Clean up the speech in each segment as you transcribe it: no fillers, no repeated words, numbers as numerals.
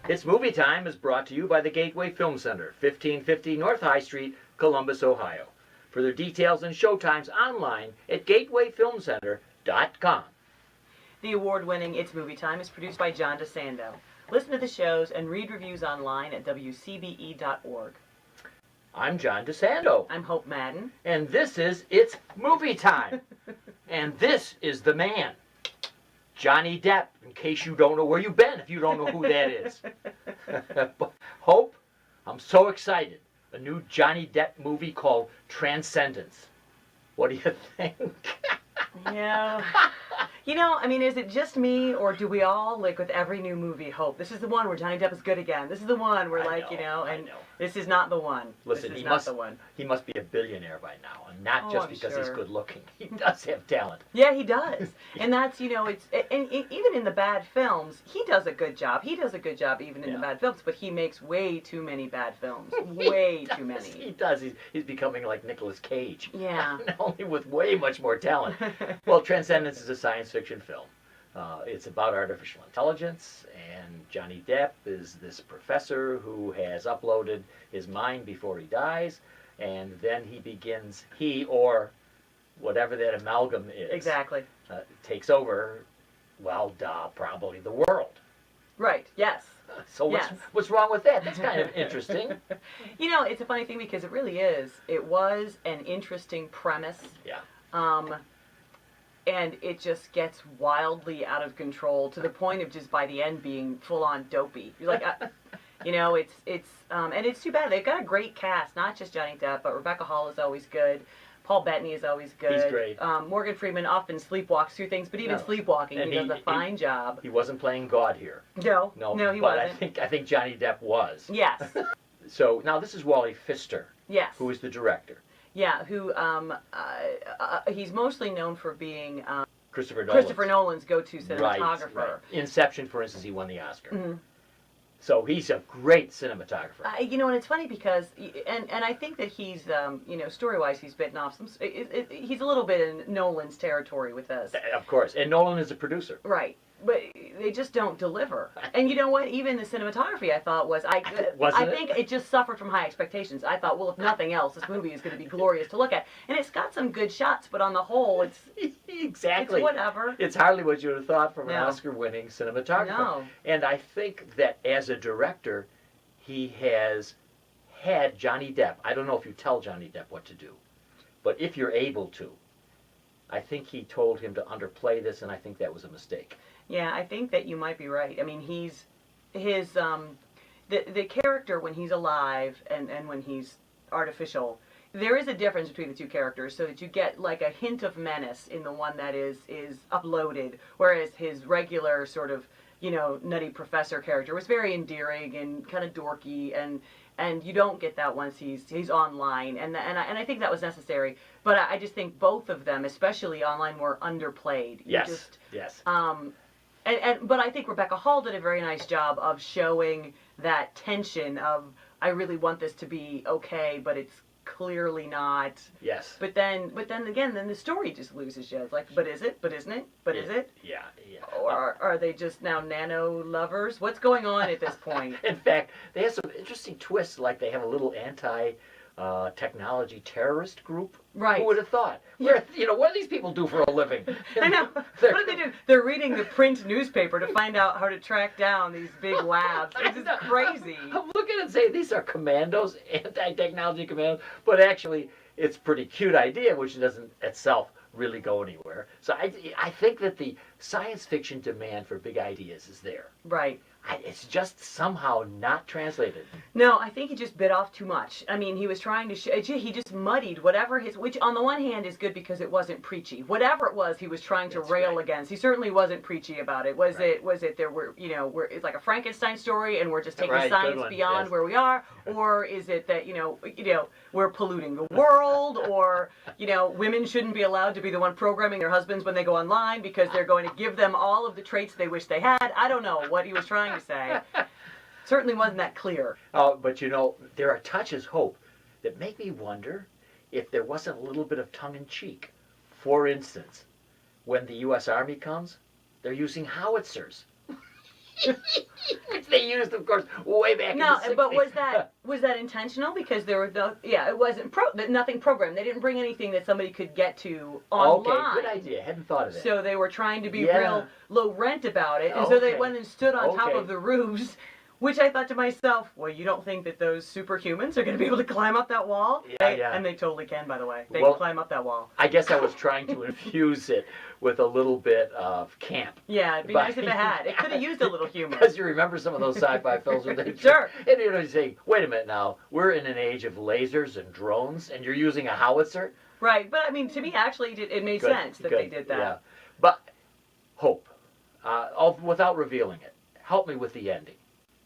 It's Movie Time is brought to you by the Gateway Film Center, 1550 North High Street, Columbus, Ohio. Further details and showtimes online at gatewayfilmcenter.com. The award-winning It's Movie Time is produced by John DeSando. Listen to the shows and read reviews online at wcbe.org. I'm John DeSando. I'm Hope Madden. And this is It's Movie Time. And this is the man, Johnny Depp, in case you don't know where you've been, if you don't know who that is. Hope, I'm so excited. A new Johnny Depp movie called Transcendence. What do you think? Yeah. Is it just me, or do we all, like with every new movie, hope this is the one where Johnny Depp is good again? This is the one where, I know. This is not the one. Listen, he must be a billionaire by now, and not just because he's good looking. He does have talent. Yeah, he does. And that's, even in the bad films, he does a good job. He does a good job even in the bad films, but he makes way too many bad films. Way too many. He does. He's becoming like Nicolas Cage. Yeah. Only with way much more talent. Well, Transcendence is a science fiction film. It's about artificial intelligence, and Johnny Depp is this professor who has uploaded his mind before he dies, and then he or whatever that amalgam is, exactly, takes over, probably the world. Right, yes. So what's wrong with that? That's kind of interesting. It's a funny thing because it really is. It was an interesting premise. Yeah. And it just gets wildly out of control to the point of just by the end being full-on dopey. You're like, and it's too bad. They've got a great cast, not just Johnny Depp, but Rebecca Hall is always good. Paul Bettany is always good. He's great. Morgan Freeman often sleepwalks through things, but even sleepwalking, he does a fine job. He wasn't playing God here. No, he wasn't. But I think Johnny Depp was. Yes. So now this is Wally Pfister. Yes. Who is the director. Yeah, who he's mostly known for being Christopher Nolan's go-to cinematographer. Right. Inception, for instance, he won the Oscar. Mm-hmm. So he's a great cinematographer. And it's funny because, and I think that he's, story-wise, he's bitten off some. He's a little bit in Nolan's territory with this. Of course, and Nolan is a producer. Right. But they just don't deliver. And you know what? Even the cinematography, I thought I think it just suffered from high expectations. I thought, well, if nothing else, this movie is going to be glorious to look at. And it's got some good shots, but on the whole, it's exactly. It's whatever. It's hardly what you would have thought from an Oscar-winning cinematographer. No. And I think that as a director, he has had Johnny Depp. I don't know if you tell Johnny Depp what to do, but if you're able to, I think he told him to underplay this, and I think that was a mistake. Yeah, I think that you might be right. I mean, the character when he's alive and when he's artificial, there is a difference between the two characters, so that you get like a hint of menace in the one that is uploaded, whereas his regular sort of, nutty professor character was very endearing and kind of dorky, and you don't get that once he's online, and I think that was necessary. But I just think both of them, especially online, were underplayed. Yes. But I think Rebecca Hall did a very nice job of showing that tension of, I really want this to be okay, but it's clearly not. Yes. But then again, the story just loses you. It's like, but is it? But isn't it? But is it? Yeah. Or are they just now nano lovers? What's going on at this point? In fact, they have some interesting twists, like they have a little technology terrorist group. Right. Who would have thought? Yeah. What do these people do for a living? I know. What do they do? They're reading the print newspaper to find out how to track down these big labs. It's just crazy. I'm looking and saying these are commandos, anti-technology commandos, but actually it's a pretty cute idea, which doesn't itself really go anywhere. So I think that the science fiction demand for big ideas is there. Right. It's just somehow not translated. No, I think he just bit off too much. I mean, he was trying to he just muddied whatever which on the one hand is good because it wasn't preachy. Whatever it was he was trying to rail against. He certainly wasn't preachy about it. Was it there were, it's like a Frankenstein story and we're just taking science beyond where we are, or is it that, we're polluting the world, or, women shouldn't be allowed to be the one programming their husbands when they go online because they're going to give them all of the traits they wish they had. I don't know what he was trying to say. Certainly wasn't that clear. Oh, but there are touches, Hope, that make me wonder if there wasn't a little bit of tongue-in-cheek. For instance, when the U.S. Army comes, they're using howitzers. Which they used, of course, way back in the 60s. But was that intentional? Because there were it wasn't nothing programmed. They didn't bring anything that somebody could get to online. Okay, good idea. Hadn't thought of that. So they were trying to be real low rent about it, and so they went and stood on top of the roofs. Which I thought to myself, well, you don't think that those superhumans are going to be able to climb up that wall? Yeah. And they totally can, by the way. They can climb up that wall. I guess I was trying to infuse it with a little bit of camp. Yeah, it'd be nice if it had. It could have used a little humor. Because you remember some of those sci-fi films where they Sure. And you say, wait a minute now, we're in an age of lasers and drones, and you're using a howitzer? Right, but I mean, to me, actually, it made sense that they did that. Yeah. But, Hope, without revealing it, help me with the ending.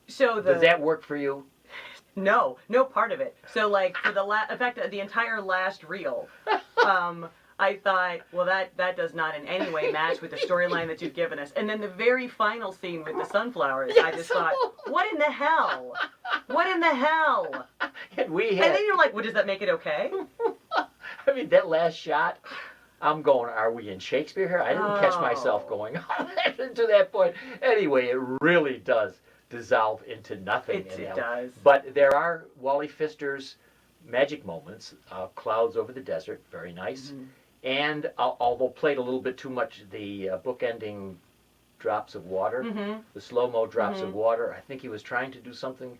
So does that work for you? No part of it. So like for in fact, the entire last reel, I thought, well, that does not in any way match with the storyline that you've given us. And then the very final scene with the sunflowers, I just thought, what in the hell? What in the hell? And then you're like, well, does that make it okay? I mean, that last shot, I'm going, are we in Shakespeare here? I didn't catch myself going to that point. Anyway, it really does dissolve into nothing. It does. But there are Wally Pfister's magic moments, clouds over the desert, very nice. Mm-hmm. And although played a little bit too much, the bookending drops of water, the slow-mo drops of water, I think he was trying to do something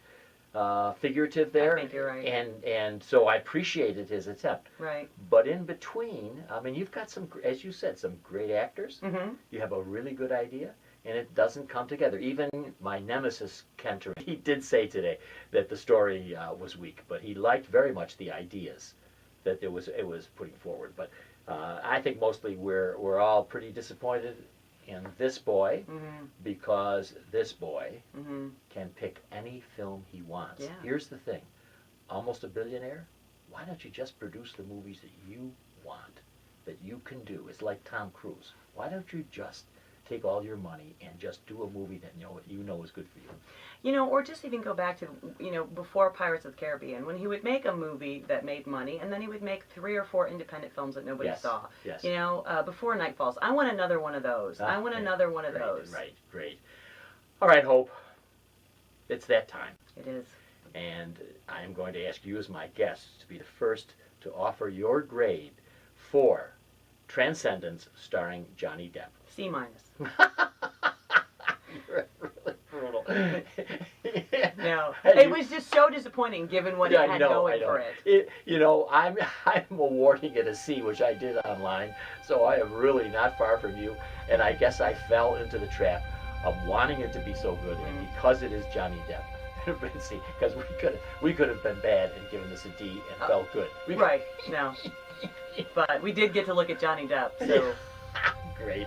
figurative there. I think you're right. And so I appreciated his attempt. Right. But in between, I mean, you've got some, as you said, some great actors. You have a really good idea. And it doesn't come together. Even my nemesis, Kenter, he did say today that the story was weak, but he liked very much the ideas that it was putting forward. But I think mostly we're all pretty disappointed in this boy because this boy can pick any film he wants. Yeah. Here's the thing, almost a billionaire. Why don't you just produce the movies that you want, that you can do? It's like Tom Cruise. Why don't you just take all your money and just do a movie that you know is good for you? You know, or just even go back to, before Pirates of the Caribbean, when he would make a movie that made money, and then he would make 3 or 4 independent films that nobody saw. Yes. Before Night Falls. I want another one of those. I want another one of those. Right, great. All right, Hope. It's that time. It is. And I am going to ask you as my guest to be the first to offer your grade for Transcendence starring Johnny Depp. C-. You're really brutal. No, it was just so disappointing given what it had going for it. I'm awarding it a C, which I did online, so I am really not far from you, and I guess I fell into the trap of wanting it to be so good, and because it is Johnny Depp. See, because we could have been bad and given this a D and felt good. Right, no. But we did get to look at Johnny Depp, so. Great.